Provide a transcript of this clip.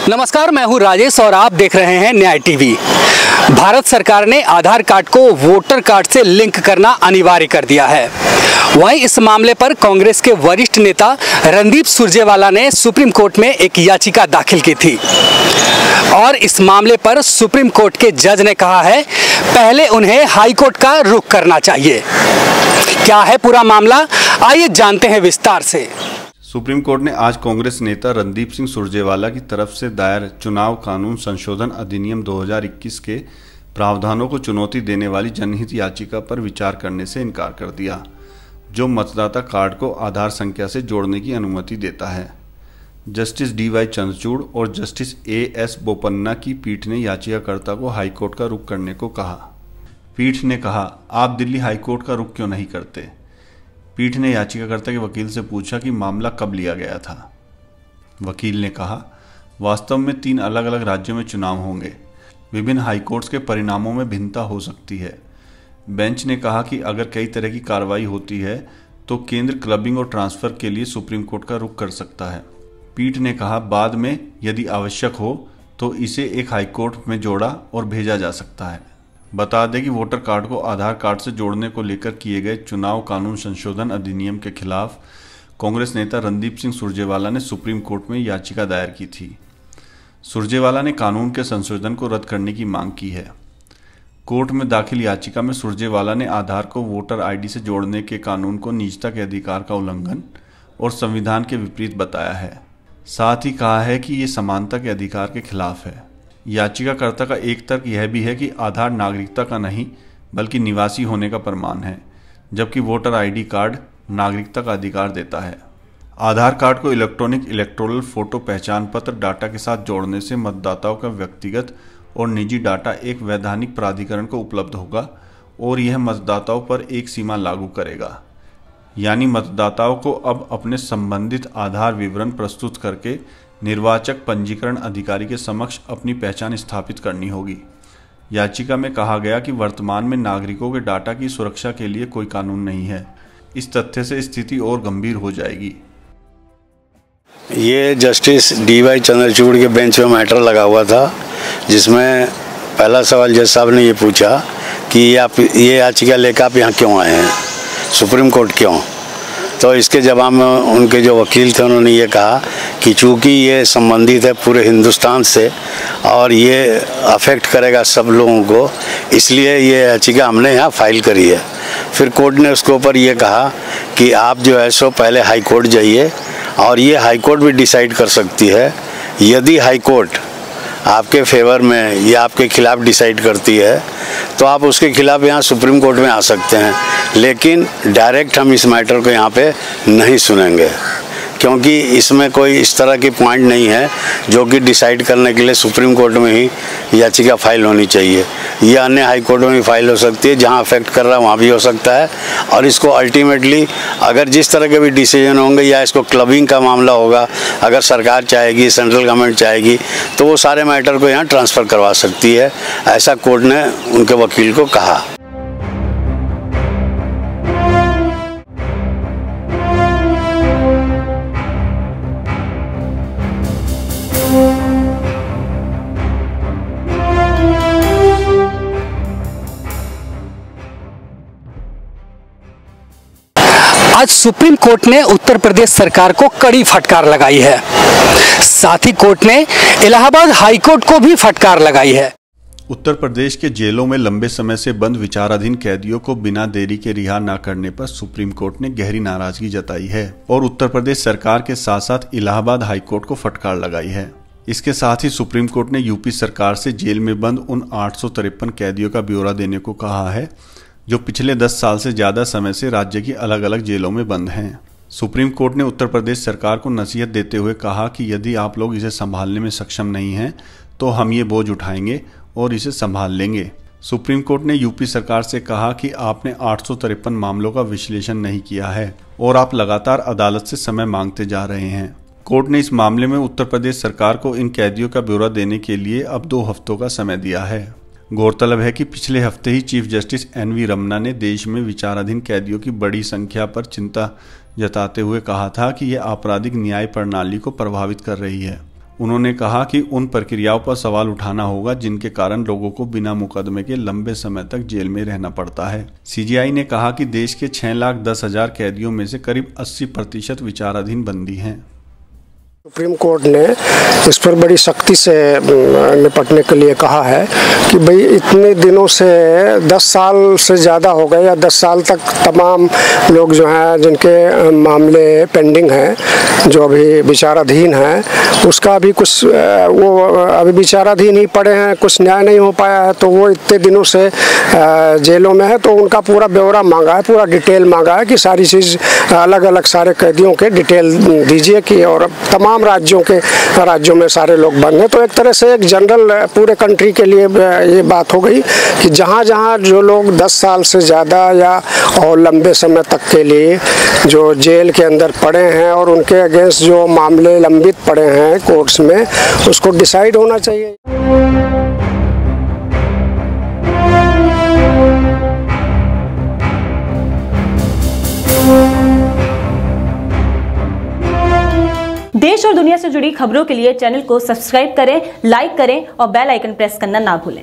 नमस्कार, मैं हूं राजेश और आप देख रहे हैं न्याय टीवी। भारत सरकार ने आधार कार्ड को वोटर कार्ड से लिंक करना अनिवार्य कर दिया है। वहीं इस मामले पर कांग्रेस के वरिष्ठ नेता रणदीप सुरजेवाला ने सुप्रीम कोर्ट में एक याचिका दाखिल की थी और इस मामले पर सुप्रीम कोर्ट के जज ने कहा है पहले उन्हें हाई कोर्ट का रुख करना चाहिए। क्या है पूरा मामला, आइए जानते हैं विस्तार से। सुप्रीम कोर्ट ने आज कांग्रेस नेता रणदीप सिंह सुरजेवाला की तरफ से दायर चुनाव कानून संशोधन अधिनियम 2021 के प्रावधानों को चुनौती देने वाली जनहित याचिका पर विचार करने से इनकार कर दिया, जो मतदाता कार्ड को आधार संख्या से जोड़ने की अनुमति देता है। जस्टिस DY चंद्रचूड़ और जस्टिस AS बोपन्ना की पीठ ने याचिकाकर्ता को हाईकोर्ट का रुख करने को कहा। पीठ ने कहा, आप दिल्ली हाईकोर्ट का रुख क्यों नहीं करते? पीठ ने याचिकाकर्ता के वकील से पूछा कि मामला कब लिया गया था। वकील ने कहा, वास्तव में 3 अलग अलग राज्यों में चुनाव होंगे। विभिन्न हाईकोर्ट्स के परिणामों में भिन्नता हो सकती है। बेंच ने कहा कि अगर कई तरह की कार्रवाई होती है तो केंद्र क्लबिंग और ट्रांसफर के लिए सुप्रीम कोर्ट का रुख कर सकता है। पीठ ने कहा, बाद में यदि आवश्यक हो तो इसे एक हाईकोर्ट में जोड़ा और भेजा जा सकता है। बता दें कि वोटर कार्ड को आधार कार्ड से जोड़ने को लेकर किए गए चुनाव कानून संशोधन अधिनियम के खिलाफ कांग्रेस नेता रणदीप सिंह सुरजेवाला ने सुप्रीम कोर्ट में याचिका दायर की थी। सुरजेवाला ने कानून के संशोधन को रद्द करने की मांग की है। कोर्ट में दाखिल याचिका में सुरजेवाला ने आधार को वोटर ID से जोड़ने के कानून को निजता के अधिकार का उल्लंघन और संविधान के विपरीत बताया है। साथ ही कहा है कि ये समानता के अधिकार के खिलाफ है। याचिकाकर्ता का एक तर्क यह भी है कि आधार नागरिकता का नहीं बल्कि निवासी होने का प्रमाण है, जबकि वोटर ID कार्ड नागरिकता का अधिकार देता है। आधार कार्ड को इलेक्ट्रॉनिक इलेक्टोरल फोटो पहचान पत्र डाटा के साथ जोड़ने से मतदाताओं का व्यक्तिगत और निजी डाटा एक वैधानिक प्राधिकरण को उपलब्ध होगा और यह मतदाताओं पर एक सीमा लागू करेगा, यानी मतदाताओं को अब अपने संबंधित आधार विवरण प्रस्तुत करके निर्वाचक पंजीकरण अधिकारी के समक्ष अपनी पहचान स्थापित करनी होगी। याचिका में कहा गया कि वर्तमान में नागरिकों के डाटा की सुरक्षा के लिए कोई कानून नहीं है। इस तथ्य से स्थिति और गंभीर हो जाएगी। ये जस्टिस DY चंद्रचूड़ के बेंच में मैटर लगा हुआ था, जिसमें पहला सवाल जज साहब ने ये पूछा कि आप ये याचिका लेकर आप यहाँ क्यों आए हैं, सुप्रीम कोर्ट क्यों? तो इसके जवाब में उनके जो वकील थे उन्होंने ये कहा कि चूँकि ये संबंधित है पूरे हिंदुस्तान से और ये अफेक्ट करेगा सब लोगों को, इसलिए ये याचिका हमने यहाँ फाइल करी है। फिर कोर्ट ने उसके ऊपर ये कहा कि आप जो है सो पहले हाई कोर्ट जाइए और ये हाई कोर्ट भी डिसाइड कर सकती है। यदि हाई कोर्ट आपके फेवर में या आपके खिलाफ डिसाइड करती है तो आप उसके खिलाफ यहाँ सुप्रीम कोर्ट में आ सकते हैं, लेकिन डायरेक्ट हम इस मैटर को यहाँ पे नहीं सुनेंगे, क्योंकि इसमें कोई इस तरह की पॉइंट नहीं है जो कि डिसाइड करने के लिए सुप्रीम कोर्ट में ही याचिका फाइल होनी चाहिए। ये अन्य हाई कोर्ट में भी फाइल हो सकती है, जहाँ अफेक्ट कर रहा है वहाँ भी हो सकता है। और इसको अल्टीमेटली अगर जिस तरह के भी डिसीजन होंगे या इसको क्लबिंग का मामला होगा, अगर सरकार चाहेगी, सेंट्रल गवर्नमेंट चाहेगी तो वो सारे मैटर को यहाँ ट्रांसफ़र करवा सकती है, ऐसा कोर्ट ने उनके वकील को कहा। आज सुप्रीम कोर्ट ने उत्तर प्रदेश सरकार को कड़ी फटकार लगाई है। साथ ही कोर्ट ने इलाहाबाद हाई कोर्ट को भी फटकार लगाई है। उत्तर प्रदेश के जेलों में लंबे समय से बंद विचाराधीन कैदियों को बिना देरी के रिहा न करने पर सुप्रीम कोर्ट ने गहरी नाराजगी जताई है और उत्तर प्रदेश सरकार के साथ साथ इलाहाबाद हाई कोर्ट को फटकार लगाई है। इसके साथ ही सुप्रीम कोर्ट ने यूपी सरकार से जेल में बंद उन 853 कैदियों का ब्यौरा देने को कहा है जो पिछले 10 साल से ज्यादा समय से राज्य की अलग अलग जेलों में बंद हैं। सुप्रीम कोर्ट ने उत्तर प्रदेश सरकार को नसीहत देते हुए कहा कि यदि आप लोग इसे संभालने में सक्षम नहीं हैं तो हम ये बोझ उठाएंगे और इसे संभाल लेंगे। सुप्रीम कोर्ट ने यूपी सरकार से कहा कि आपने 853 मामलों का विश्लेषण नहीं किया है और आप लगातार अदालत से समय मांगते जा रहे हैं। कोर्ट ने इस मामले में उत्तर प्रदेश सरकार को इन कैदियों का ब्यौरा देने के लिए अब 2 हफ्तों का समय दिया है। गौरतलब है कि पिछले हफ्ते ही चीफ जस्टिस NV रमन्ना ने देश में विचाराधीन कैदियों की बड़ी संख्या पर चिंता जताते हुए कहा था कि यह आपराधिक न्याय प्रणाली को प्रभावित कर रही है उन्होंने कहा कि उन प्रक्रियाओं पर सवाल उठाना होगा जिनके कारण लोगों को बिना मुकदमे के लंबे समय तक जेल में रहना पड़ता है। सीजेआई ने कहा कि देश के 6,10,000 कैदियों में से करीब 80% विचाराधीन बंदी हैं। सुप्रीम कोर्ट ने इस पर बड़ी सख्ती से निपटने के लिए कहा है कि भाई इतने दिनों से 10 साल से ज़्यादा हो गए या 10 साल तक तमाम लोग जो हैं जिनके मामले पेंडिंग हैं, जो अभी विचाराधीन हैं, उसका अभी कुछ वो अभी विचाराधीन ही पड़े हैं, कुछ न्याय नहीं हो पाया है, तो वो इतने दिनों से जेलों में है। तो उनका पूरा ब्यौरा मांगा है, पूरा डिटेल मांगा है कि सारी चीज़ अलग अलग सारे कैदियों के डिटेल दीजिए कि और तमाम राज्यों में सारे लोग बंद हैं। तो एक तरह से एक जनरल पूरे कंट्री के लिए ये बात हो गई कि जहाँ जहाँ जो लोग 10 साल से ज़्यादा या और लंबे समय तक के लिए जो जेल के अंदर पड़े हैं और उनके अगेंस्ट जो मामले लंबित पड़े हैं कोर्ट्स में, उसको डिसाइड होना चाहिए। देश और दुनिया से जुड़ी खबरों के लिए चैनल को सब्सक्राइब करें, लाइक करें और बेल आइकन प्रेस करना ना भूलें।